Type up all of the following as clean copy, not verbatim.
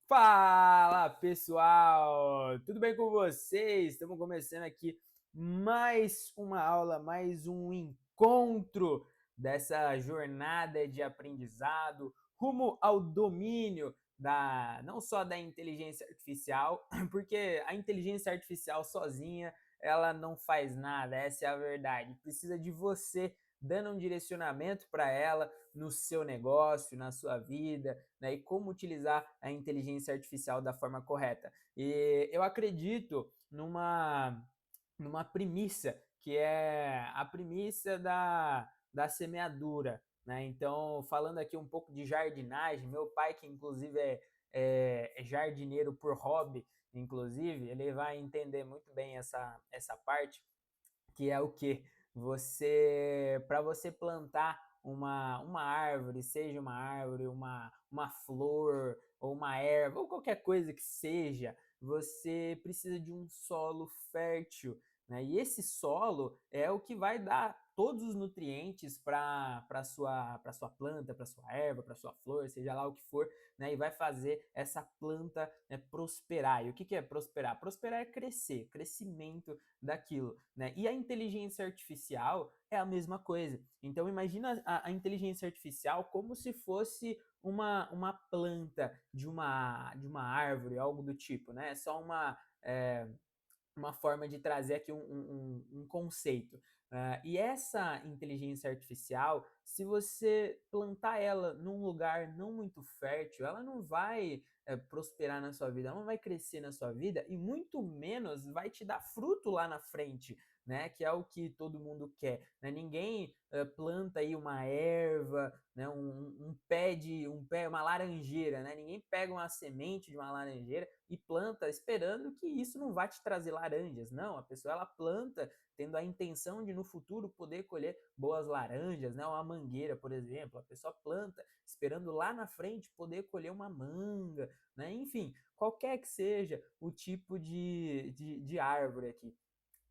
Fala pessoal, tudo bem com vocês? Estamos começando aqui mais uma aula, mais um encontro dessa jornada de aprendizado rumo ao domínio da não só da inteligência artificial, porque a inteligência artificial sozinha ela não faz nada, essa é a verdade. Precisa de você dando um direcionamento para ela no seu negócio, na sua vida, né, e como utilizar a inteligência artificial da forma correta. E eu acredito numa premissa, que é a premissa da semeadura. Né? Então, falando aqui um pouco de jardinagem, meu pai, que inclusive é jardineiro por hobby, inclusive, ele vai entender muito bem essa parte, que é o que? Para você plantar uma árvore, seja uma árvore, uma flor, ou uma erva, ou qualquer coisa que seja, você precisa de um solo fértil. Né? E esse solo é o que vai dar todos os nutrientes para sua planta, para sua erva, para sua flor, seja lá o que for, né? E vai fazer essa planta, né, prosperar. E o que é prosperar? Prosperar é crescer, crescimento daquilo, né? E a inteligência artificial é a mesma coisa. Então imagina a inteligência artificial como se fosse uma planta de uma árvore, algo do tipo, né? É só uma forma de trazer aqui um conceito. E essa inteligência artificial, se você plantar ela num lugar não muito fértil, ela não vai prosperar na sua vida, ela não vai crescer na sua vida e muito menos vai te dar fruto lá na frente, né? Que é o que todo mundo quer. Né? Ninguém planta aí uma erva, né? Uma laranjeira, né? Ninguém pega uma semente de uma laranjeira e planta esperando que isso não vá te trazer laranjas. Não, a pessoa ela planta tendo a intenção de no futuro poder colher boas laranjas, né? Uma mangueira, por exemplo, a pessoa planta esperando lá na frente poder colher uma manga, né? Enfim, qualquer que seja o tipo de árvore aqui.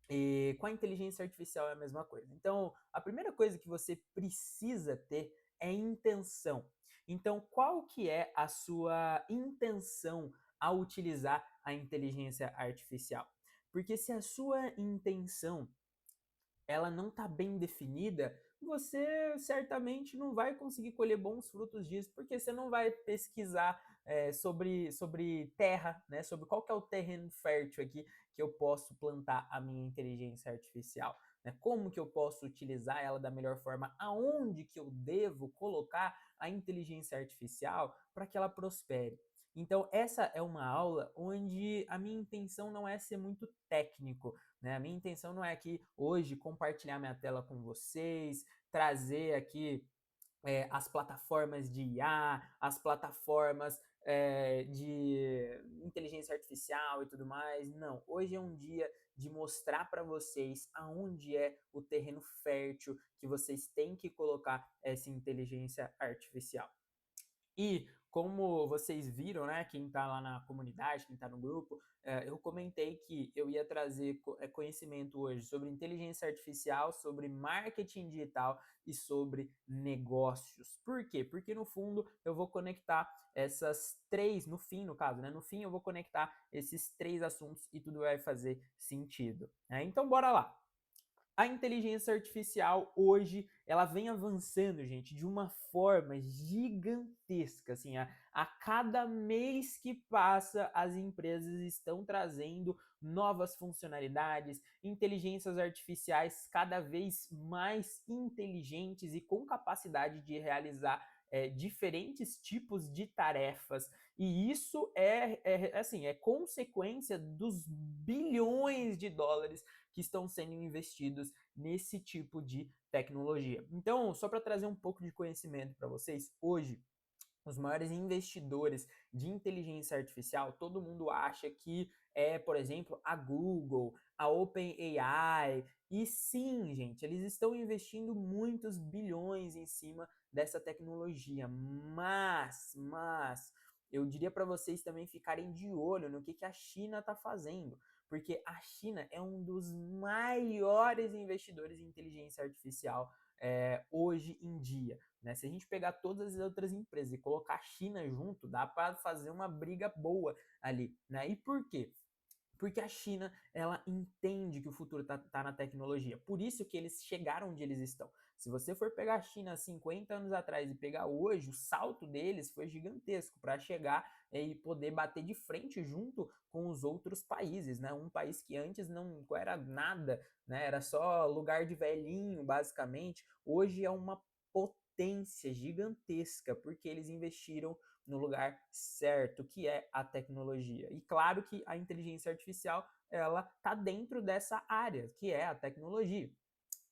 E com a inteligência artificial é a mesma coisa. Então, a primeira coisa que você precisa ter é intenção. Então, qual que é a sua intenção ao utilizar a inteligência artificial? Porque se a sua intenção ela não está bem definida, você certamente não vai conseguir colher bons frutos disso, porque você não vai pesquisar sobre terra, né? Sobre qual que é o terreno fértil aqui que eu posso plantar a minha inteligência artificial. Né? Como que eu posso utilizar ela da melhor forma? Aonde que eu devo colocar a inteligência artificial para que ela prospere? Então, essa é uma aula onde a minha intenção não é ser muito técnico, né? A minha intenção não é aqui hoje compartilhar minha tela com vocês, trazer aqui as plataformas de IA, as plataformas de inteligência artificial e tudo mais. Não, hoje é um dia de mostrar para vocês aonde é o terreno fértil que vocês têm que colocar essa inteligência artificial. E como vocês viram, né, quem está lá na comunidade, quem está no grupo, eu comentei que eu ia trazer conhecimento hoje sobre inteligência artificial, sobre marketing digital e sobre negócios. Por quê? Porque no fundo eu vou conectar essas três, no fim, no caso, né? No fim eu vou conectar esses três assuntos e tudo vai fazer sentido. Né? Então bora lá. A inteligência artificial hoje, ela vem avançando, gente, de uma forma gigantesca, assim, a cada mês que passa, as empresas estão trazendo novas funcionalidades, inteligências artificiais cada vez mais inteligentes e com capacidade de realizar diferentes tipos de tarefas, e isso assim, é consequência dos bilhões de dólares que estão sendo investidos nesse tipo de tecnologia. Então, só para trazer um pouco de conhecimento para vocês, hoje os maiores investidores de inteligência artificial, todo mundo acha que é, por exemplo, a Google, a OpenAI. E sim, gente, eles estão investindo muitos bilhões em cima dessa tecnologia. Mas eu diria para vocês também ficarem de olho no que a China está fazendo, porque a China é um dos maiores investidores em inteligência artificial hoje em dia. né? Se a gente pegar todas as outras empresas e colocar a China junto, dá para fazer uma briga boa ali, né? E por quê? Porque a China, ela entende que o futuro tá na tecnologia. Por isso que eles chegaram onde eles estão. Se você for pegar a China 50 anos atrás e pegar hoje, o salto deles foi gigantesco para chegar e poder bater de frente junto com os outros países, né? Um país que antes não era nada, né? Era só lugar de velhinho, basicamente. Hoje é uma potência gigantesca, porque eles investiram no lugar certo, que é a tecnologia. E claro que a inteligência artificial, ela tá dentro dessa área, que é a tecnologia.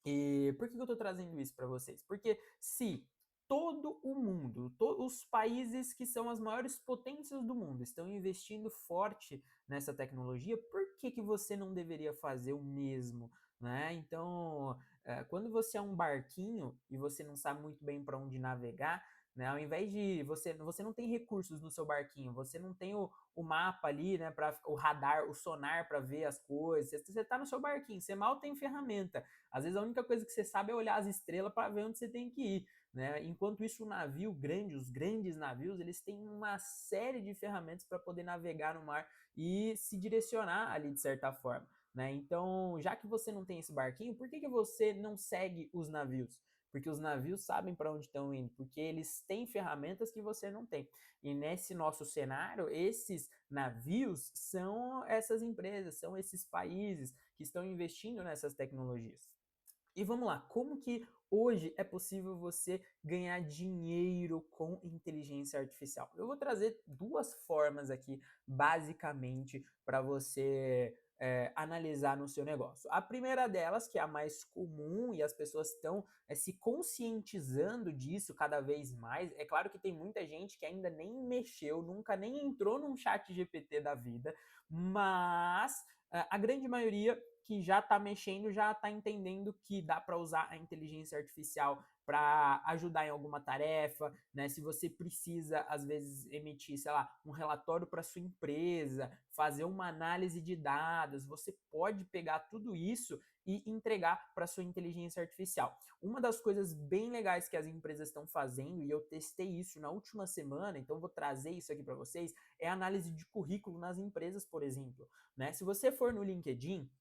E por que eu estou trazendo isso para vocês? Porque se todo o mundo, os países que são as maiores potências do mundo estão investindo forte nessa tecnologia, por que você não deveria fazer o mesmo? Né? Então, quando você é um barquinho e você não sabe muito bem para onde navegar, né? Ao invés de você não tem recursos no seu barquinho, você não tem o mapa ali, né, para o radar, o sonar para ver as coisas. Você está no seu barquinho, você mal tem ferramenta. Às vezes a única coisa que você sabe é olhar as estrelas para ver onde você tem que ir, né? Enquanto isso, o navio grande, os grandes navios, eles têm uma série de ferramentas para poder navegar no mar e se direcionar ali de certa forma, né? Então, já que você não tem esse barquinho, por que você não segue os navios? Porque os navios sabem para onde estão indo, porque eles têm ferramentas que você não tem. E nesse nosso cenário, esses navios são essas empresas, são esses países que estão investindo nessas tecnologias. E vamos lá, como que hoje é possível você ganhar dinheiro com inteligência artificial? Eu vou trazer duas formas aqui, basicamente, para você analisar no seu negócio. A primeira delas, que é a mais comum e as pessoas estão se conscientizando disso cada vez mais. É claro que tem muita gente que ainda nem mexeu, nunca nem entrou num chat GPT da vida, mas a grande maioria que já está mexendo já está entendendo que dá para usar a inteligência artificial para ajudar em alguma tarefa, né? Se você precisa, às vezes, emitir, sei lá, um relatório para sua empresa, fazer uma análise de dados, você pode pegar tudo isso e entregar para sua inteligência artificial. Uma das coisas bem legais que as empresas estão fazendo, e eu testei isso na última semana, então vou trazer isso aqui para vocês, é a análise de currículo nas empresas, por exemplo, né? Se você for no LinkedIn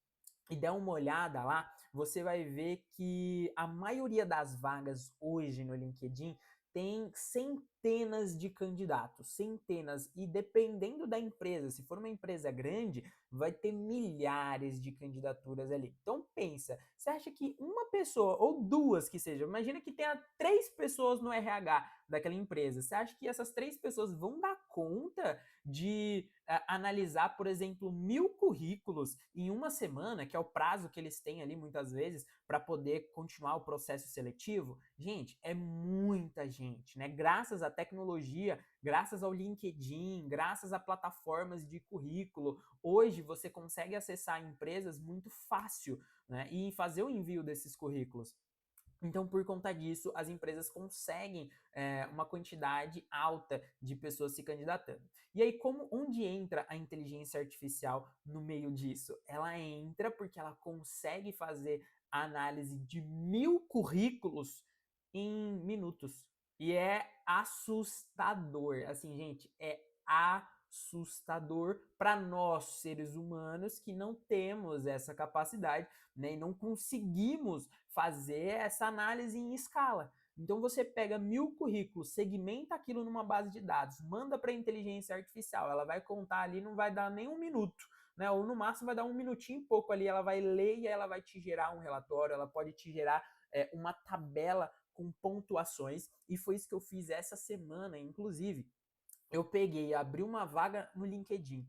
e der uma olhada lá, você vai ver que a maioria das vagas hoje no LinkedIn tem centenas de candidatos, centenas, e dependendo da empresa, se for uma empresa grande, vai ter milhares de candidaturas ali. Então pensa, você acha que uma pessoa ou duas que seja, imagina que tenha 3 pessoas no RH daquela empresa, você acha que essas 3 pessoas vão dar conta de analisar, por exemplo, 1.000 currículos em uma semana, que é o prazo que eles têm ali muitas vezes para poder continuar o processo seletivo? Gente, é muita gente, né? Graças à tecnologia, graças ao LinkedIn, graças a plataformas de currículo, hoje você consegue acessar empresas muito fácil, né? E fazer o envio desses currículos. Então, por conta disso, as empresas conseguem uma quantidade alta de pessoas se candidatando. E aí, onde entra a inteligência artificial no meio disso? Ela entra porque ela consegue fazer a análise de 1.000 currículos em minutos. E é assustador. Assim, gente, é assustador para nós, seres humanos, que não temos essa capacidade, né, e não conseguimos fazer essa análise em escala. Então você pega 1.000 currículos, segmenta aquilo numa base de dados, manda para a inteligência artificial, ela vai contar ali, não vai dar nem um minuto, né? Ou no máximo vai dar um minutinho e pouco ali, ela vai ler e ela vai te gerar um relatório, ela pode te gerar uma tabela com pontuações, e foi isso que eu fiz essa semana, inclusive. Eu peguei, abri uma vaga no LinkedIn.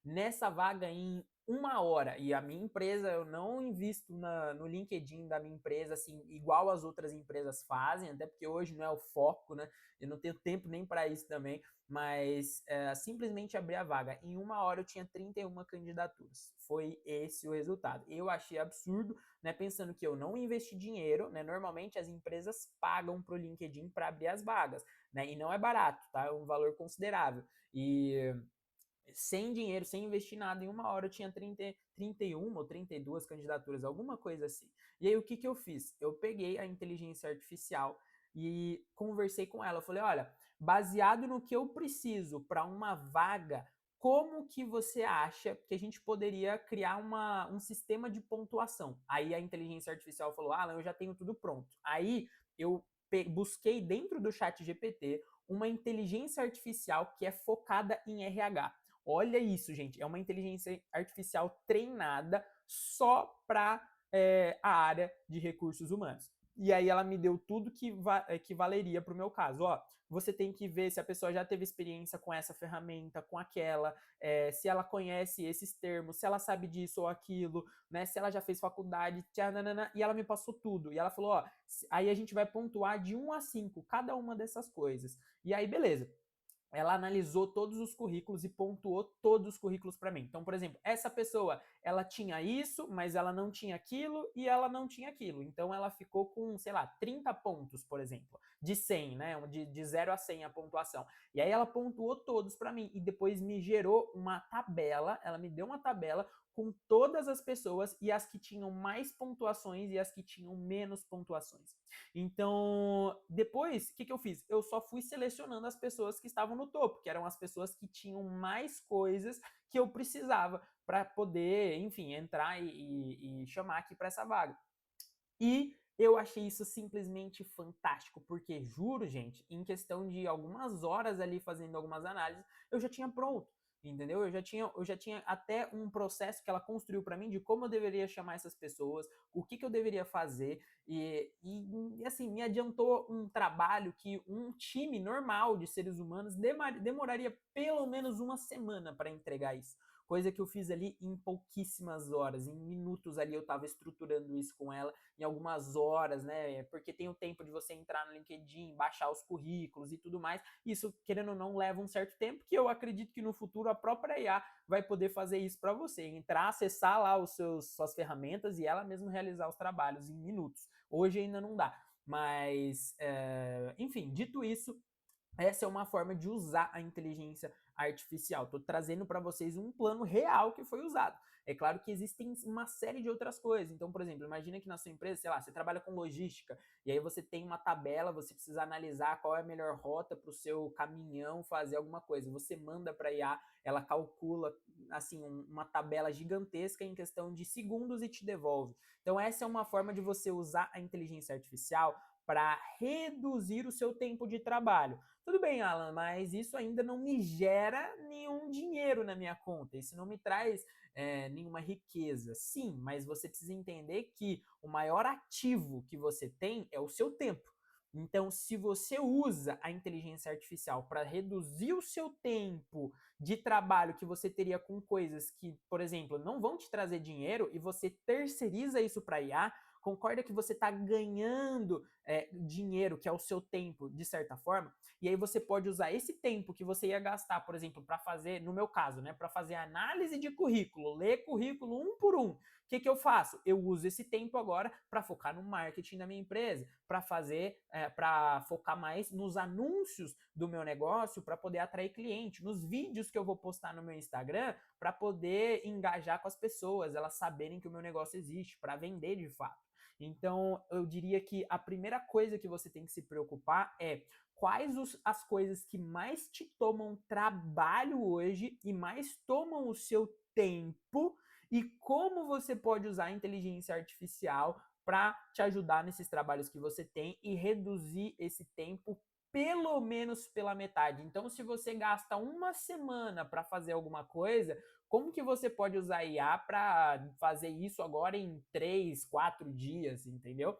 Nessa vaga, em uma hora, e a minha empresa, eu não invisto no LinkedIn da minha empresa, assim, igual as outras empresas fazem, até porque hoje não é o foco, né? Eu não tenho tempo nem para isso também, mas simplesmente abri a vaga. Em uma hora eu tinha 31 candidaturas. Foi esse o resultado. Eu achei absurdo, né? Pensando que eu não investi dinheiro, né? Normalmente as empresas pagam para o LinkedIn para abrir as vagas, né? E não é barato, tá? É um valor considerável. E sem dinheiro, sem investir nada, em uma hora eu tinha 31 ou 32 candidaturas, alguma coisa assim. E aí o que eu fiz? Eu peguei a inteligência artificial, e conversei com ela. Eu falei, olha, baseado no que eu preciso para uma vaga, como que você acha que a gente poderia criar um sistema de pontuação? Aí a inteligência artificial falou, Alan, eu já tenho tudo pronto. Aí eu busquei dentro do chat GPT uma inteligência artificial que é focada em RH. Olha isso, gente, é uma inteligência artificial treinada só para a área de recursos humanos. E aí ela me deu tudo que valeria para o meu caso. Ó, você tem que ver se a pessoa já teve experiência com essa ferramenta, com aquela, se ela conhece esses termos, se ela sabe disso ou aquilo, né? Se ela já fez faculdade, tchananana, e ela me passou tudo. E ela falou, ó, aí a gente vai pontuar de 1 a 5 cada uma dessas coisas. E aí, beleza. Ela analisou todos os currículos e pontuou todos os currículos para mim. Então, por exemplo, essa pessoa, ela tinha isso, mas ela não tinha aquilo e ela não tinha aquilo. Então, ela ficou com, sei lá, 30 pontos, por exemplo, de 100, né? De 0 a 100 a pontuação. E aí ela pontuou todos para mim e depois me gerou uma tabela, ela me deu uma tabela com todas as pessoas e as que tinham mais pontuações e as que tinham menos pontuações. Então, depois, o que eu fiz? Eu só fui selecionando as pessoas que estavam no topo, que eram as pessoas que tinham mais coisas que eu precisava para poder, enfim, entrar e chamar aqui para essa vaga. E eu achei isso simplesmente fantástico, porque juro, gente, em questão de algumas horas ali fazendo algumas análises, eu já tinha pronto. Entendeu? Eu já tinha até um processo que ela construiu para mim de como eu deveria chamar essas pessoas, o que eu deveria fazer, e assim, me adiantou um trabalho que um time normal de seres humanos demoraria pelo menos uma semana para entregar isso. Coisa que eu fiz ali em pouquíssimas horas, em minutos ali eu estava estruturando isso com ela, em algumas horas, né? Porque tem o tempo de você entrar no LinkedIn, baixar os currículos e tudo mais. Isso, querendo ou não, leva um certo tempo, que eu acredito que no futuro a própria IA vai poder fazer isso para você. Entrar, acessar lá suas ferramentas e ela mesmo realizar os trabalhos em minutos. Hoje ainda não dá. Mas, enfim, dito isso, essa é uma forma de usar a inteligência artificial. Estou trazendo para vocês um plano real que foi usado. É claro que existem uma série de outras coisas. Então, por exemplo, imagina que na sua empresa, sei lá, você trabalha com logística e aí você tem uma tabela, você precisa analisar qual é a melhor rota para o seu caminhão fazer alguma coisa. Você manda para a IA, ela calcula assim uma tabela gigantesca em questão de segundos e te devolve. Então, essa é uma forma de você usar a inteligência artificial para reduzir o seu tempo de trabalho. Tudo bem, Alan, mas isso ainda não me gera nenhum dinheiro na minha conta. Isso não me traz nenhuma riqueza. Sim, mas você precisa entender que o maior ativo que você tem é o seu tempo. Então, se você usa a inteligência artificial para reduzir o seu tempo de trabalho que você teria com coisas que, por exemplo, não vão te trazer dinheiro e você terceiriza isso para IA, concorda que você está ganhando dinheiro, que é o seu tempo, de certa forma, e aí você pode usar esse tempo que você ia gastar, por exemplo, para fazer, no meu caso, né, para fazer análise de currículo, ler currículo um por um. O que eu faço? Eu uso esse tempo agora para focar no marketing da minha empresa, para fazer, para focar mais nos anúncios do meu negócio, para poder atrair cliente, nos vídeos que eu vou postar no meu Instagram, para poder engajar com as pessoas, elas saberem que o meu negócio existe, para vender de fato. Então, eu diria que a primeira coisa que você tem que se preocupar é quais as coisas que mais te tomam trabalho hoje e mais tomam o seu tempo e como você pode usar a inteligência artificial para te ajudar nesses trabalhos que você tem e reduzir esse tempo pelo menos pela metade. Então, se você gasta uma semana para fazer alguma coisa, como que você pode usar a IA para fazer isso agora em 3, 4 dias, entendeu?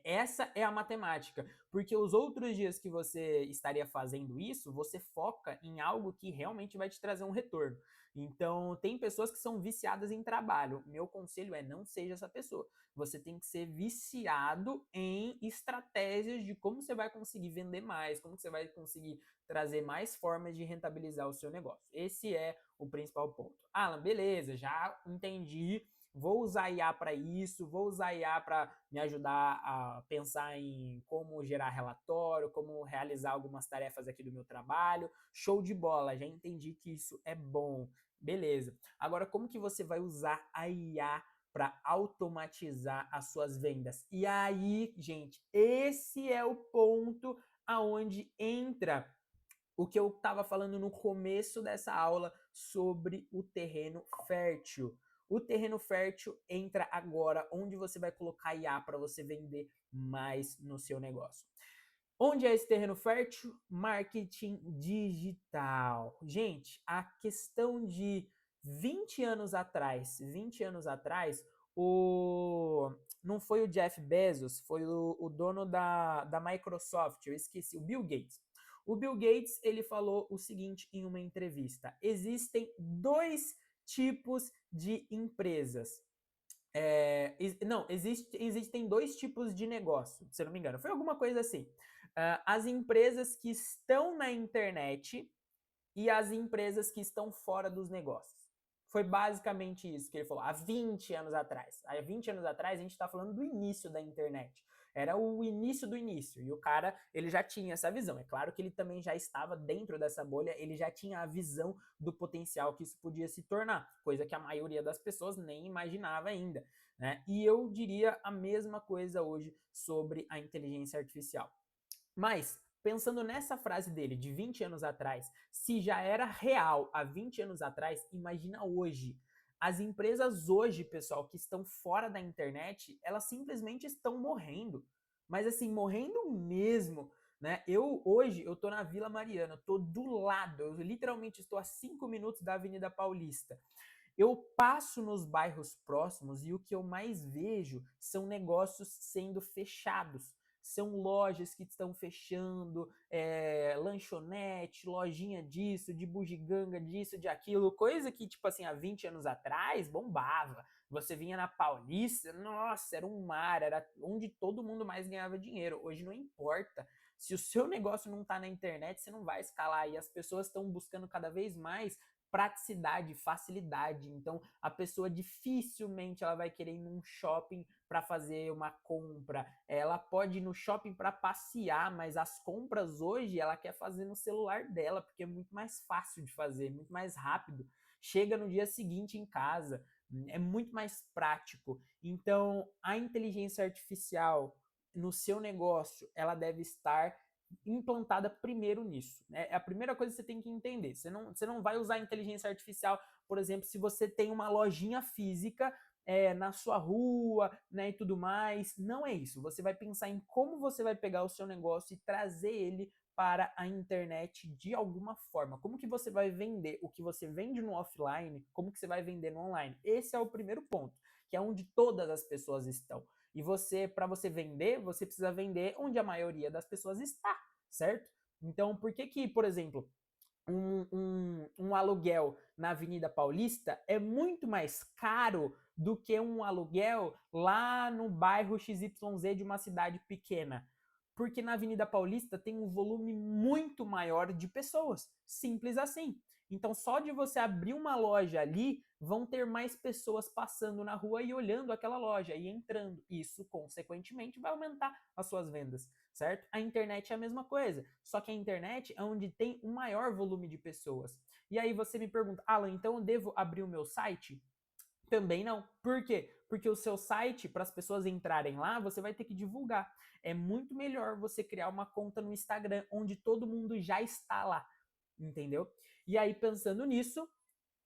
Essa é a matemática, porque os outros dias que você estaria fazendo isso, você foca em algo que realmente vai te trazer um retorno. Então, tem pessoas que são viciadas em trabalho. Meu conselho é não seja essa pessoa. Você tem que ser viciado em estratégias de como você vai conseguir vender mais, como você vai conseguir trazer mais formas de rentabilizar o seu negócio. Esse é o principal ponto. Alan, beleza, já entendi. Vou usar IA para isso, vou usar IA para me ajudar a pensar em como gerar relatório, como realizar algumas tarefas aqui do meu trabalho. Show de bola, já entendi que isso é bom. Beleza. Agora, como que você vai usar a IA para automatizar as suas vendas. E aí, gente, esse é o ponto aonde entra o que eu estava falando no começo dessa aula sobre o terreno fértil. O terreno fértil entra agora onde você vai colocar IA para você vender mais no seu negócio. Onde é esse terreno fértil? Marketing digital. Gente, a questão de 20 anos atrás, não foi o Jeff Bezos, foi o dono da Microsoft, eu esqueci, o Bill Gates. O Bill Gates, ele falou o seguinte em uma entrevista: existem dois tipos de empresas. Existem dois tipos de negócio, se eu não me engano. Foi alguma coisa assim. As empresas que estão na internet e as empresas que estão fora dos negócios. Foi basicamente isso que ele falou há 20 anos atrás. Há 20 anos atrás a gente está falando do início da internet. Era o início do início. E o cara, ele já tinha essa visão. É claro que ele também já estava dentro dessa bolha, ele já tinha a visão do potencial que isso podia se tornar, coisa que a maioria das pessoas nem imaginava ainda, né? E eu diria a mesma coisa hoje sobre a inteligência artificial. Mas, pensando nessa frase dele de 20 anos atrás, se já era real há 20 anos atrás, imagina hoje. As empresas hoje, pessoal, que estão fora da internet, elas simplesmente estão morrendo. Mas assim, morrendo mesmo, né? Hoje eu tô na Vila Mariana, tô do lado, eu literalmente estou a 5 minutos da Avenida Paulista. Eu passo nos bairros próximos e o que eu mais vejo são negócios sendo fechados. São lojas que estão fechando, lanchonete, lojinha disso, de bugiganga, disso, de aquilo, coisa que, tipo assim, há 20 anos atrás bombava. Você vinha na Paulista, nossa, era um mar, era onde todo mundo mais ganhava dinheiro. Hoje não importa. Se o seu negócio não está na internet, você não vai escalar. E as pessoas estão buscando cada vez mais praticidade, facilidade. Então, a pessoa dificilmente ela vai querer ir num shopping para fazer uma compra. Ela pode ir no shopping para passear, mas as compras hoje ela quer fazer no celular dela, porque é muito mais fácil de fazer, muito mais rápido. Chega no dia seguinte em casa, é muito mais prático. Então, a inteligência artificial no seu negócio, ela deve estar implantada primeiro nisso. Né? É a primeira coisa que você tem que entender. Você não vai usar inteligência artificial, por exemplo, se você tem uma lojinha física na sua rua, né, e tudo mais. Não é isso. Você vai pensar em como você vai pegar o seu negócio e trazer ele para a internet de alguma forma. Como que você vai vender o que você vende no offline, como que você vai vender no online? Esse é o primeiro ponto, que é onde todas as pessoas estão. E você, para você vender, você precisa vender onde a maioria das pessoas está, certo? Então, por que, por exemplo, um aluguel na Avenida Paulista é muito mais caro do que um aluguel lá no bairro XYZ de uma cidade pequena? Porque na Avenida Paulista tem um volume muito maior de pessoas. Simples assim. Então, só de você abrir uma loja ali, vão ter mais pessoas passando na rua e olhando aquela loja e entrando. Isso, consequentemente, vai aumentar as suas vendas, certo? A internet é a mesma coisa, só que a internet é onde tem um maior volume de pessoas. E aí você me pergunta, Alan, então eu devo abrir o meu site? Também não. Por quê? Porque o seu site, para as pessoas entrarem lá, você vai ter que divulgar. É muito melhor você criar uma conta no Instagram, onde todo mundo já está lá, entendeu? E aí, pensando nisso,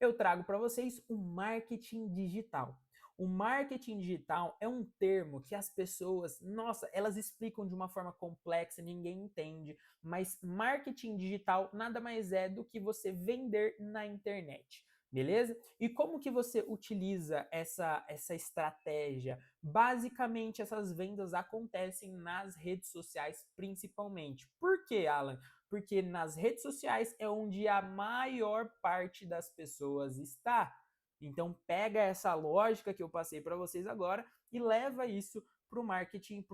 eu trago para vocês o marketing digital. O marketing digital é um termo que as pessoas, nossa, elas explicam de uma forma complexa, ninguém entende, mas marketing digital nada mais é do que você vender na internet. Beleza? E como que você utiliza essa estratégia? Basicamente, essas vendas acontecem nas redes sociais principalmente. Por quê, Alan? Porque nas redes sociais é onde a maior parte das pessoas está. Então pega essa lógica que eu passei para vocês agora e leva isso para o marketing,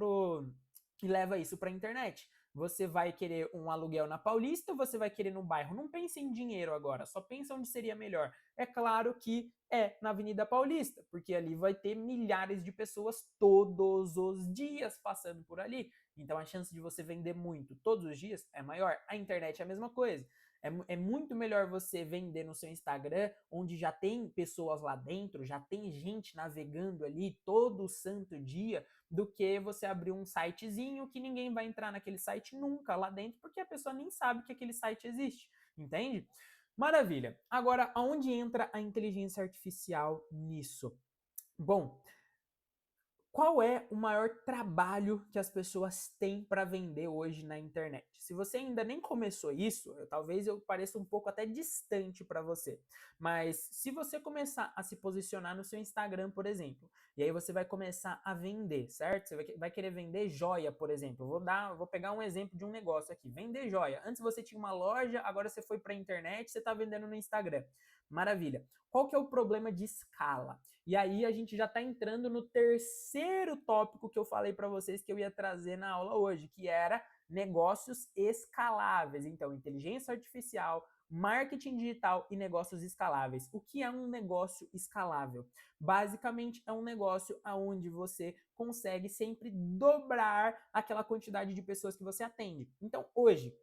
e leva isso para a internet. Você vai querer um aluguel na Paulista, você vai querer no bairro. Não pense em dinheiro agora, só pensa onde seria melhor. É claro que é na Avenida Paulista, porque ali vai ter milhares de pessoas todos os dias passando por ali. Então a chance de você vender muito todos os dias é maior. A internet é a mesma coisa. É muito melhor você vender no seu Instagram, onde já tem pessoas lá dentro, já tem gente navegando ali todo santo dia, do que você abrir um sitezinho que ninguém vai entrar naquele site nunca lá dentro, porque a pessoa nem sabe que aquele site existe, entende? Maravilha. Agora, aonde entra a inteligência artificial nisso? Bom, qual é o maior trabalho que as pessoas têm para vender hoje na internet? Se você ainda nem começou isso, talvez eu pareça um pouco até distante para você. Mas se você começar a se posicionar no seu Instagram, por exemplo, e aí você vai começar a vender, certo? Você vai querer vender joia, por exemplo. Vou pegar um exemplo de um negócio aqui. Vender joia. Antes você tinha uma loja, agora você foi para a internet, você está vendendo no Instagram. Maravilha. Qual que é o problema de escala? E aí a gente já está entrando no terceiro tópico que eu falei para vocês que eu ia trazer na aula hoje, que era negócios escaláveis. Então, inteligência artificial, marketing digital e negócios escaláveis. O que é um negócio escalável? Basicamente, é um negócio onde você consegue sempre dobrar aquela quantidade de pessoas que você atende. Então, hoje,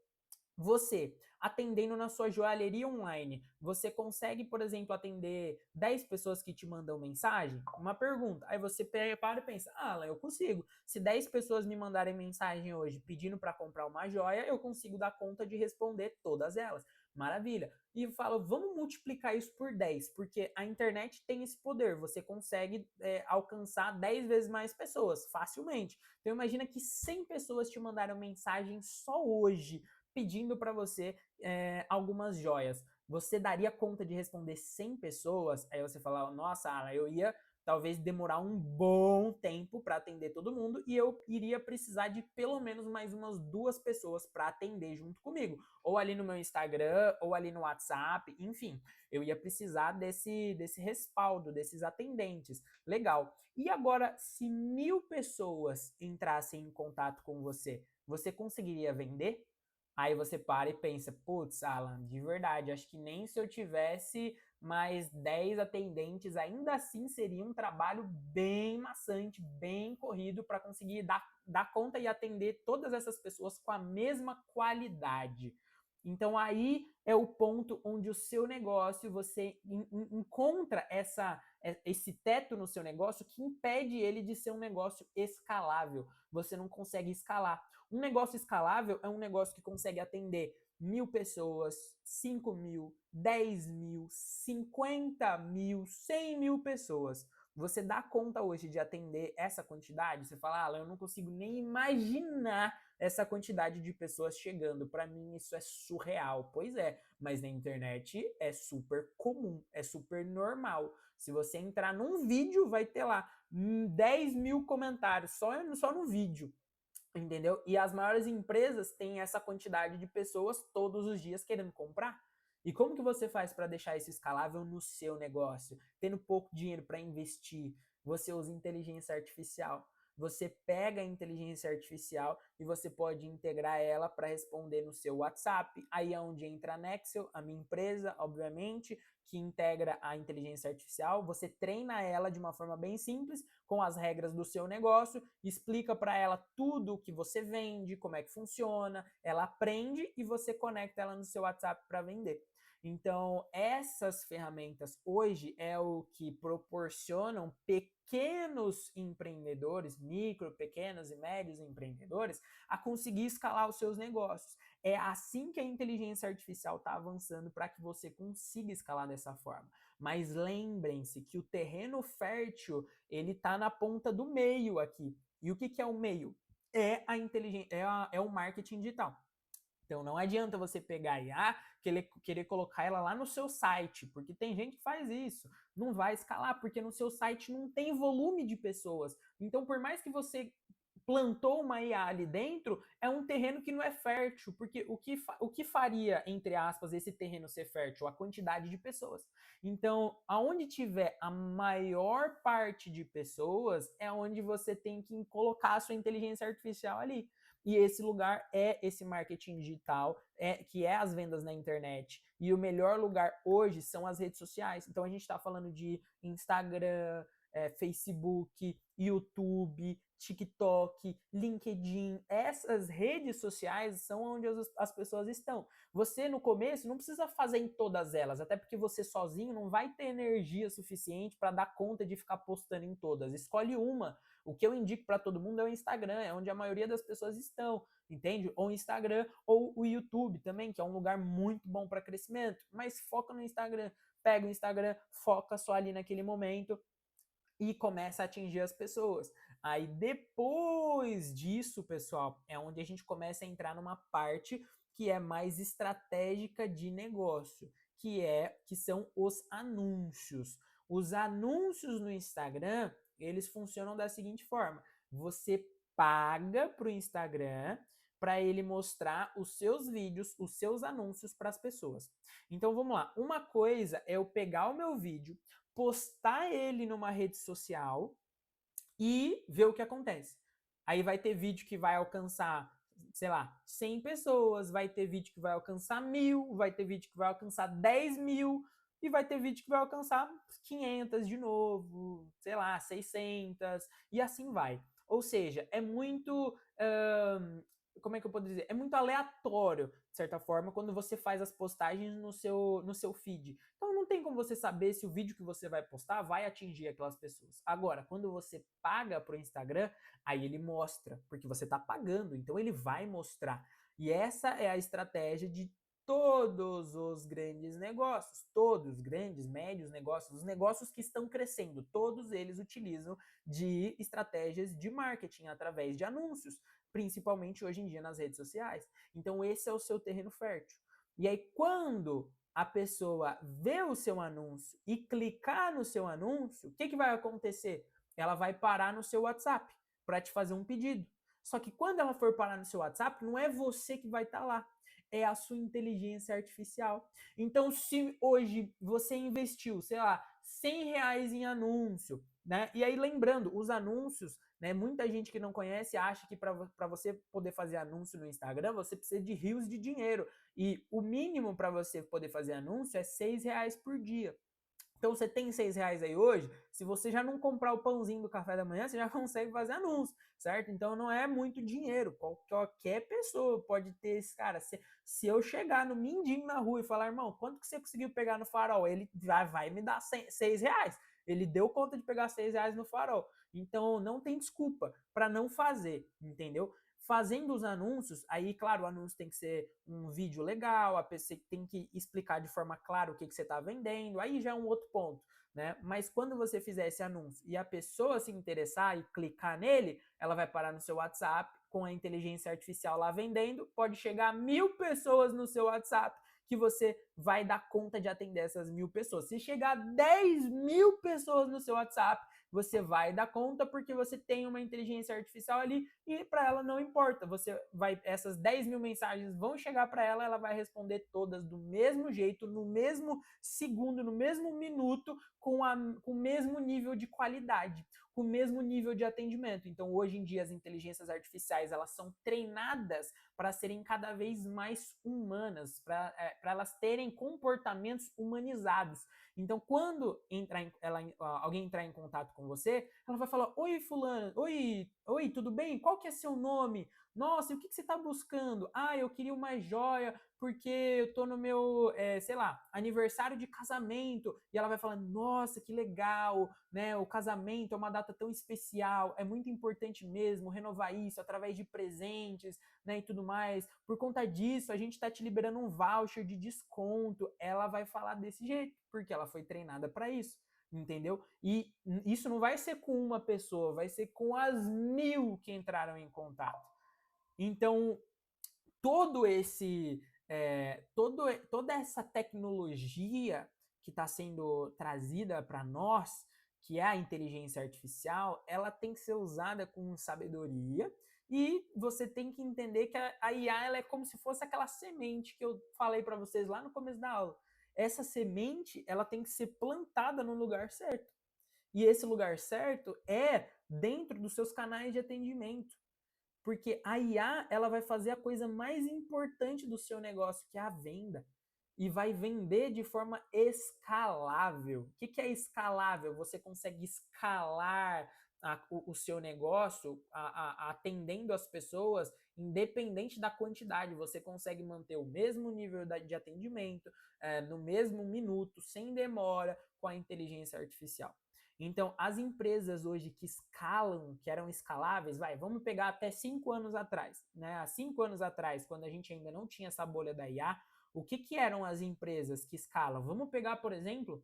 você atendendo na sua joalheria online, você consegue, por exemplo, atender 10 pessoas que te mandam mensagem? Uma pergunta. Aí você para e pensa: ah, eu consigo. Se 10 pessoas me mandarem mensagem hoje pedindo para comprar uma joia, eu consigo dar conta de responder todas elas. Maravilha. E eu falo, vamos multiplicar isso por 10, porque a internet tem esse poder. Você consegue alcançar 10 vezes mais pessoas, facilmente. Então imagina que 100 pessoas te mandaram mensagem só hoje pedindo para você algumas joias. Você daria conta de responder 100 pessoas? Aí você fala, nossa, Alan, eu ia talvez demorar um bom tempo para atender todo mundo e eu iria precisar de pelo menos mais umas 2 pessoas para atender junto comigo. Ou ali no meu Instagram, ou ali no WhatsApp, enfim. Eu ia precisar desse respaldo, desses atendentes. Legal. E agora, se 1000 pessoas entrassem em contato com você, você conseguiria vender? Aí você para e pensa, putz, Alan, de verdade, acho que nem se eu tivesse mais 10 atendentes, ainda assim seria um trabalho bem maçante, bem corrido para conseguir dar conta e atender todas essas pessoas com a mesma qualidade. Então aí é o ponto onde o seu negócio, você encontra esse teto no seu negócio que impede ele de ser um negócio escalável. Você não consegue escalar. Um negócio escalável é um negócio que consegue atender 1000 pessoas, 5.000, 10.000, 50.000, 100.000 pessoas. Você dá conta hoje de atender essa quantidade? Você fala, ah, eu não consigo nem imaginar essa quantidade de pessoas chegando. Para mim isso é surreal. Pois é, mas na internet é super comum, é super normal. Se você entrar num vídeo, vai ter lá 10.000 comentários só no vídeo. Entendeu? E as maiores empresas têm essa quantidade de pessoas todos os dias querendo comprar. E como que você faz para deixar isso escalável no seu negócio? Tendo pouco dinheiro para investir, você usa inteligência artificial. Você pega a inteligência artificial e você pode integrar ela para responder no seu WhatsApp. Aí é onde entra a Nexel, a minha empresa, obviamente, que integra a inteligência artificial. Você treina ela de uma forma bem simples, com as regras do seu negócio, explica para ela tudo o que você vende, como é que funciona, ela aprende e você conecta ela no seu WhatsApp para vender. Então, essas ferramentas hoje é o que proporcionam pequenos empreendedores, micro, pequenos e médios empreendedores, a conseguir escalar os seus negócios. É assim que a inteligência artificial está avançando para que você consiga escalar dessa forma. Mas lembrem-se que o terreno fértil, ele está na ponta do meio aqui. E o que é o meio? É a inteligência, é o marketing digital. Então não adianta você pegar a IA, querer colocar ela lá no seu site, porque tem gente que faz isso. Não vai escalar, porque no seu site não tem volume de pessoas. Então, por mais que você plantou uma IA ali dentro, é um terreno que não é fértil, porque o que faria, entre aspas, esse terreno ser fértil? A quantidade de pessoas. Então, aonde tiver a maior parte de pessoas, é onde você tem que colocar a sua inteligência artificial ali. E esse lugar é esse marketing digital, que é as vendas na internet. E o melhor lugar hoje são as redes sociais. Então a gente está falando de Instagram, Facebook, YouTube, TikTok, LinkedIn. Essas redes sociais são onde as pessoas estão. Você, no começo, não precisa fazer em todas elas, até porque você sozinho não vai ter energia suficiente para dar conta de ficar postando em todas. Escolhe uma. O que eu indico para todo mundo é o Instagram, é onde a maioria das pessoas estão, entende? Ou o Instagram ou o YouTube também, que é um lugar muito bom para crescimento. Mas foca no Instagram. Pega o Instagram, foca só ali naquele momento e começa a atingir as pessoas. Aí depois disso, pessoal, é onde a gente começa a entrar numa parte que é mais estratégica de negócio, que são os anúncios. Os anúncios no Instagram, eles funcionam da seguinte forma: você paga para o Instagram para ele mostrar os seus vídeos, os seus anúncios para as pessoas. Então vamos lá. Uma coisa é eu pegar o meu vídeo, postar ele numa rede social e ver o que acontece. Aí vai ter vídeo que vai alcançar, sei lá, 100 pessoas, vai ter vídeo que vai alcançar 1.000, vai ter vídeo que vai alcançar 10.000 e vai ter vídeo que vai alcançar 500 de novo, sei lá, 600 e assim vai. Ou seja, é muito como é que eu posso dizer? É muito aleatório, de certa forma, quando você faz as postagens no seu feed. Então não tem como você saber se o vídeo que você vai postar vai atingir aquelas pessoas. Agora, quando você paga pro Instagram, aí ele mostra, porque você está pagando, então ele vai mostrar. E essa é a estratégia de todos os grandes negócios, todos, grandes, médios negócios, os negócios que estão crescendo, todos eles utilizam de estratégias de marketing através de anúncios, principalmente hoje em dia nas redes sociais. Então esse é o seu terreno fértil. E aí quando a pessoa vê o seu anúncio e clicar no seu anúncio, o que vai acontecer? Ela vai parar no seu WhatsApp para te fazer um pedido. Só que quando ela for parar no seu WhatsApp, não é você que vai estar lá, é a sua inteligência artificial. Então, se hoje você investiu, sei lá, R$ 100 em anúncio, né? E aí, lembrando, os anúncios, né? Muita gente que não conhece acha que para você poder fazer anúncio no Instagram, você precisa de rios de dinheiro. E o mínimo para você poder fazer anúncio é R$ 6 por dia. Então você tem R$ 6 aí hoje, se você já não comprar o pãozinho do café da manhã, você já consegue fazer anúncio, certo? Então não é muito dinheiro, qualquer pessoa pode ter esse cara. Se eu chegar no Mindinho na rua e falar, irmão, quanto que você conseguiu pegar no Farol? Ele vai me dar R$ 6. Ele deu conta de pegar R$ 6 no Farol. Então não tem desculpa para não fazer, entendeu? Fazendo os anúncios, aí, claro, o anúncio tem que ser um vídeo legal, a pessoa tem que explicar de forma clara o que você está vendendo, aí já é um outro ponto, né? Mas quando você fizer esse anúncio e a pessoa se interessar e clicar nele, ela vai parar no seu WhatsApp com a inteligência artificial lá vendendo, pode chegar a 1.000 pessoas no seu WhatsApp que você vai dar conta de atender essas 1.000 pessoas. Se chegar a 10.000 pessoas no seu WhatsApp, você vai dar conta porque você tem uma inteligência artificial ali e para ela não importa. Essas 10.000 mensagens vão chegar para ela, ela vai responder todas do mesmo jeito, no mesmo segundo, no mesmo minuto, com o mesmo nível de qualidade, com o mesmo nível de atendimento. Então, hoje em dia, as inteligências artificiais elas são treinadas para serem cada vez mais humanas, para elas terem comportamentos humanizados. Então, quando alguém entrar em contato com você, ela vai falar: oi, fulano, oi, tudo bem? Qual que é seu nome? Nossa, e o que você está buscando? Ah, eu queria uma joia porque eu tô no meu, sei lá, aniversário de casamento. E ela vai falando: nossa, que legal, né? O casamento é uma data tão especial, é muito importante mesmo renovar isso através de presentes, né, e tudo mais. Por conta disso, a gente está te liberando um voucher de desconto. Ela vai falar desse jeito, porque ela foi treinada para isso, entendeu? E isso não vai ser com uma pessoa, vai ser com as 1.000 que entraram em contato. Então, todo esse, toda essa tecnologia que está sendo trazida para nós, que é a inteligência artificial, ela tem que ser usada com sabedoria e você tem que entender que a IA ela é como se fosse aquela semente que eu falei para vocês lá no começo da aula. Essa semente ela tem que ser plantada no lugar certo. E esse lugar certo é dentro dos seus canais de atendimento. Porque a IA ela vai fazer a coisa mais importante do seu negócio, que é a venda. e vai vender de forma escalável. O que é escalável? Você consegue escalar o seu negócio atendendo as pessoas, independente da quantidade. Você consegue manter o mesmo nível de atendimento, no mesmo minuto, sem demora, com a inteligência artificial. Então, as empresas hoje que escalam, que eram escaláveis, vamos pegar até 5 anos atrás, né? Há 5 anos atrás, quando a gente ainda não tinha essa bolha da IA, o que eram as empresas que escalam? Vamos pegar, por exemplo,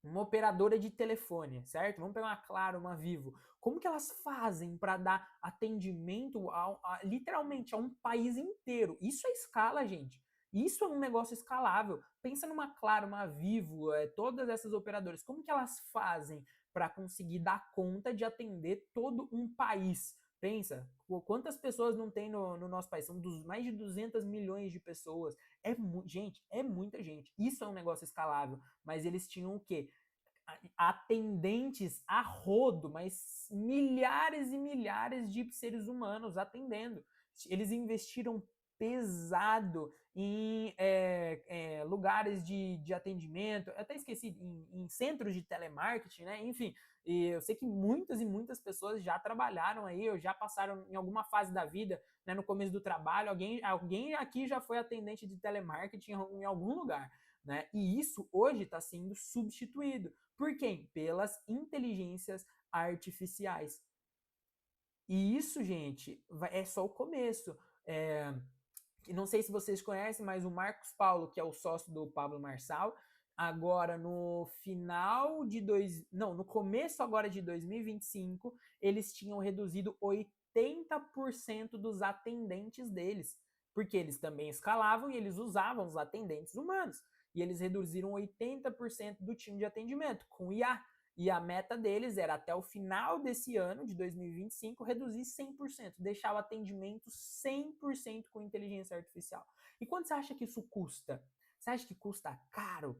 uma operadora de telefone, certo? Vamos pegar uma Claro, uma Vivo. Como que elas fazem para dar atendimento literalmente a um país inteiro? Isso é escala, gente. Isso é um negócio escalável. Pensa numa Claro, uma Vivo, todas essas operadoras. Como que elas fazem para conseguir dar conta de atender todo um país? Pensa, quantas pessoas não tem no nosso país? São mais de 200 milhões de pessoas. Gente, é muita gente. Isso é um negócio escalável. Mas eles tinham o quê? Atendentes a rodo, mas milhares e milhares de seres humanos atendendo. Eles investiram pesado em lugares de atendimento, eu até esqueci, em centros de telemarketing, né? Enfim, e eu sei que muitas e muitas pessoas já trabalharam aí, ou já passaram em alguma fase da vida, né, no começo do trabalho, alguém aqui já foi atendente de telemarketing em algum lugar, né? E isso hoje está sendo substituído. Por quem? Pelas inteligências artificiais. E isso, gente, é só o começo. Não sei se vocês conhecem, mas o Marcos Paulo, que é o sócio do Pablo Marçal, agora no começo agora de 2025, eles tinham reduzido 80% dos atendentes deles, porque eles também escalavam e eles usavam os atendentes humanos. E eles reduziram 80% do time de atendimento com IA. E a meta deles era, até o final desse ano, de 2025, reduzir 100%, deixar o atendimento 100% com inteligência artificial. E quanto você acha que isso custa? Você acha que custa caro?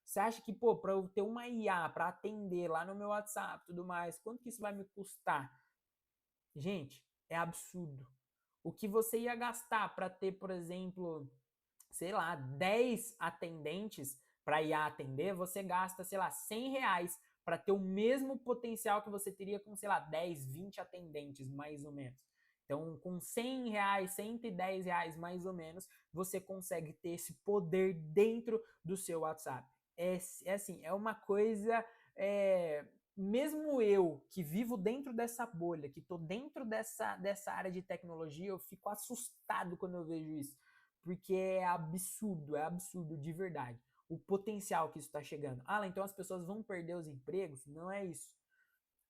Você acha que, para eu ter uma IA para atender lá no meu WhatsApp e tudo mais, quanto que isso vai me custar? Gente, é absurdo. O que você ia gastar para ter, por exemplo, sei lá, 10 atendentes para ir atender, você gasta, sei lá, R$ 100 para ter o mesmo potencial que você teria com, sei lá, 10, 20 atendentes, mais ou menos. Então, com R$ 100, R$ 110 mais ou menos, você consegue ter esse poder dentro do seu WhatsApp. Assim, é uma coisa. Mesmo eu, que vivo dentro dessa bolha, que estou dentro dessa área de tecnologia, eu fico assustado quando eu vejo isso. Porque é absurdo de verdade. O potencial que isso está chegando. Então as pessoas vão perder os empregos? Não é isso.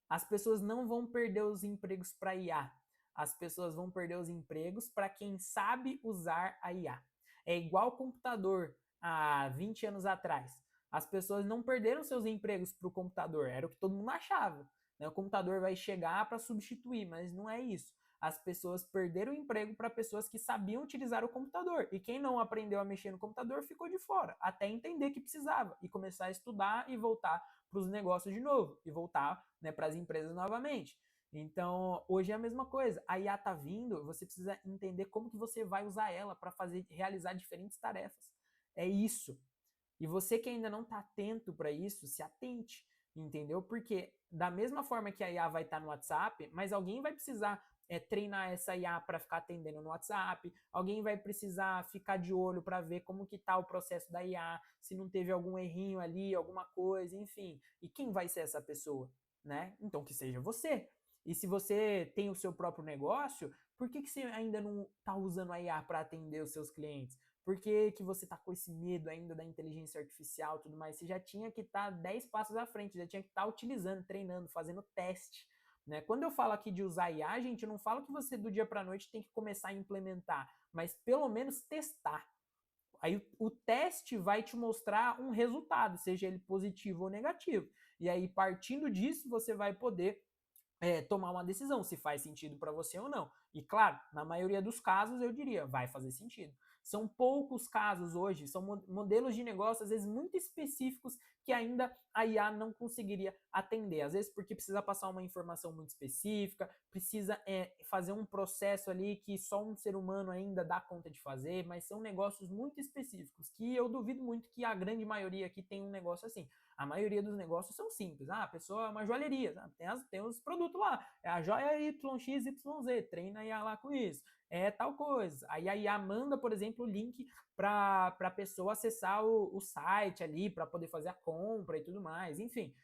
As pessoas não vão perder os empregos para IA. As pessoas vão perder os empregos para quem sabe usar a IA. É igual o computador há 20 anos atrás. As pessoas não perderam seus empregos para o computador, era o que todo mundo achava. Né? O computador vai chegar para substituir, mas não é isso. As pessoas perderam o emprego para pessoas que sabiam utilizar o computador. E quem não aprendeu a mexer no computador ficou de fora, até entender que precisava e começar a estudar e voltar para os negócios de novo e voltar, né, para as empresas novamente. Então, hoje é a mesma coisa. A IA tá vindo, você precisa entender como que você vai usar ela para realizar diferentes tarefas. É isso. E você que ainda não está atento para isso, se atente, entendeu? Porque da mesma forma que a IA vai estar no WhatsApp, mas alguém vai precisar treinar essa IA para ficar atendendo no WhatsApp, alguém vai precisar ficar de olho para ver como que está o processo da IA, se não teve algum errinho ali, alguma coisa, enfim. E quem vai ser essa pessoa, né? Então que seja você. E se você tem o seu próprio negócio, por que você ainda não está usando a IA para atender os seus clientes? Por que você está com esse medo ainda da inteligência artificial e tudo mais? Você já tinha que estar 10 passos à frente, já tinha que estar utilizando, treinando, fazendo teste. Né? Quando eu falo aqui de usar IA, gente, eu não falo que você do dia para a noite tem que começar a implementar, mas pelo menos testar. Aí o teste vai te mostrar um resultado, seja ele positivo ou negativo. E aí, partindo disso, você vai poder tomar uma decisão, se faz sentido para você ou não. E claro, na maioria dos casos, eu diria, vai fazer sentido. São poucos casos hoje, são modelos de negócio, às vezes, muito específicos que ainda a IA não conseguiria atender. Às vezes porque precisa passar uma informação muito específica, precisa fazer um processo ali que só um ser humano ainda dá conta de fazer, mas são negócios muito específicos, que eu duvido muito que a grande maioria aqui tem um negócio assim. A maioria dos negócios são simples. Ah, a pessoa é uma joalheria, tem os produtos lá, é a joia YXYZ, treina a IA lá com isso, é tal coisa. Aí a IA manda, por exemplo, o link para a pessoa acessar o site ali, para poder fazer a compra e tudo mais, enfim.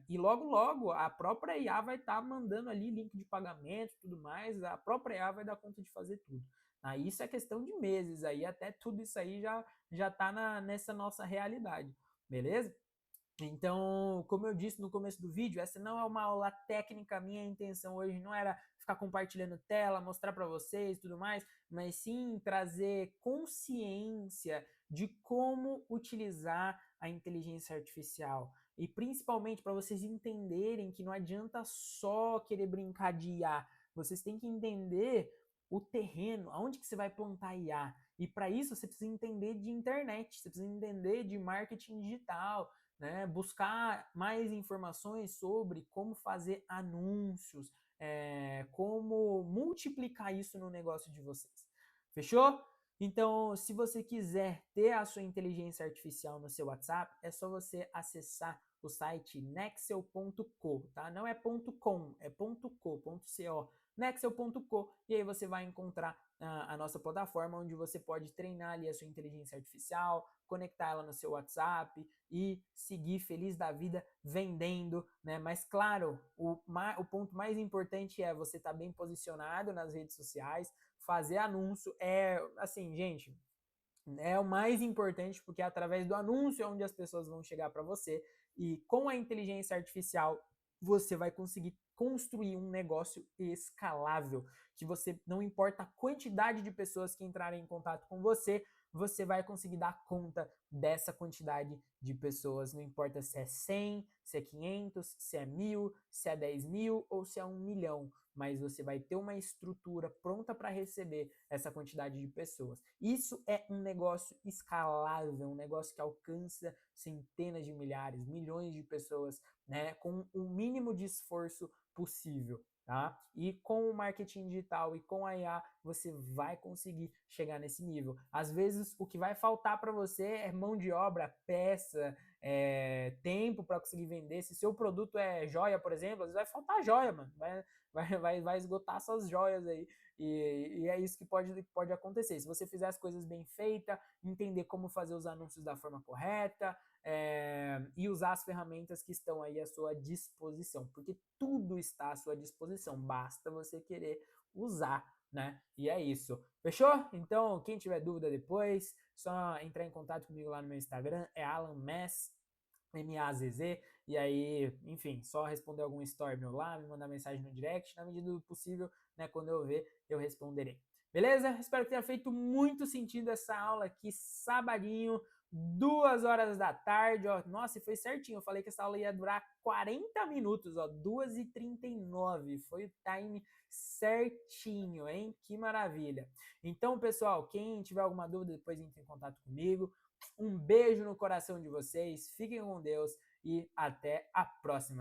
E logo a própria IA vai estar mandando ali link de pagamento e tudo mais, a própria IA vai dar conta de fazer tudo. Aí isso é questão de meses, aí até tudo isso aí já está nessa nossa realidade, beleza? Então, como eu disse no começo do vídeo, essa não é uma aula técnica, minha intenção hoje não era ficar compartilhando tela, mostrar para vocês e tudo mais, mas sim trazer consciência de como utilizar a inteligência artificial. E principalmente para vocês entenderem que não adianta só querer brincar de IA, vocês têm que entender o terreno, aonde que você vai plantar IA. E para isso você precisa entender de internet, você precisa entender de marketing digital, né, buscar mais informações sobre como fazer anúncios, como multiplicar isso no negócio de vocês. Fechou? Então, se você quiser ter a sua inteligência artificial no seu WhatsApp, é só você acessar o site nexel.co, tá? Não é .com, é .co, nexel.co, e aí você vai encontrar a nossa plataforma onde você pode treinar ali a sua inteligência artificial, conectar ela no seu WhatsApp e seguir feliz da vida vendendo, né? Mas claro, o ponto mais importante é você estar bem posicionado nas redes sociais, fazer anúncio, assim, gente, é o mais importante porque é através do anúncio onde as pessoas vão chegar para você e com a inteligência artificial você vai conseguir construir um negócio escalável, que você, não importa a quantidade de pessoas que entrarem em contato com você, você vai conseguir dar conta dessa quantidade de pessoas, não importa se é 100, se é 500, se é 1000, se é 10 mil ou se é 1 milhão, mas você vai ter uma estrutura pronta para receber essa quantidade de pessoas. Isso é um negócio escalável, um negócio que alcança centenas de milhares, milhões de pessoas, né, com o mínimo de esforço possível. Tá? E com o marketing digital e com a IA, você vai conseguir chegar nesse nível. Às vezes, o que vai faltar para você é mão de obra, peça, tempo para conseguir vender. Se seu produto é joia, por exemplo, às vezes vai faltar joia, mano. Vai esgotar suas joias aí. E é isso que pode acontecer. Se você fizer as coisas bem feitas, entender como fazer os anúncios da forma correta, e usar as ferramentas que estão aí à sua disposição, porque tudo está à sua disposição, basta você querer usar, né? E é isso. Fechou? Então, quem tiver dúvida depois, só entrar em contato comigo lá no meu Instagram, é Alan Mazz, M-A-Z-Z, e aí, enfim, só responder algum story meu lá, me mandar mensagem no direct, na medida do possível, né, quando eu ver, eu responderei. Beleza? Espero que tenha feito muito sentido essa aula aqui, sabadinho, 2 horas da tarde, ó. Nossa, e foi certinho, eu falei que essa aula ia durar 40 minutos, ó, 2h39, foi o time certinho, hein? Que maravilha. Então, pessoal, quem tiver alguma dúvida, depois entre em contato comigo. Um beijo no coração de vocês, fiquem com Deus e até a próxima.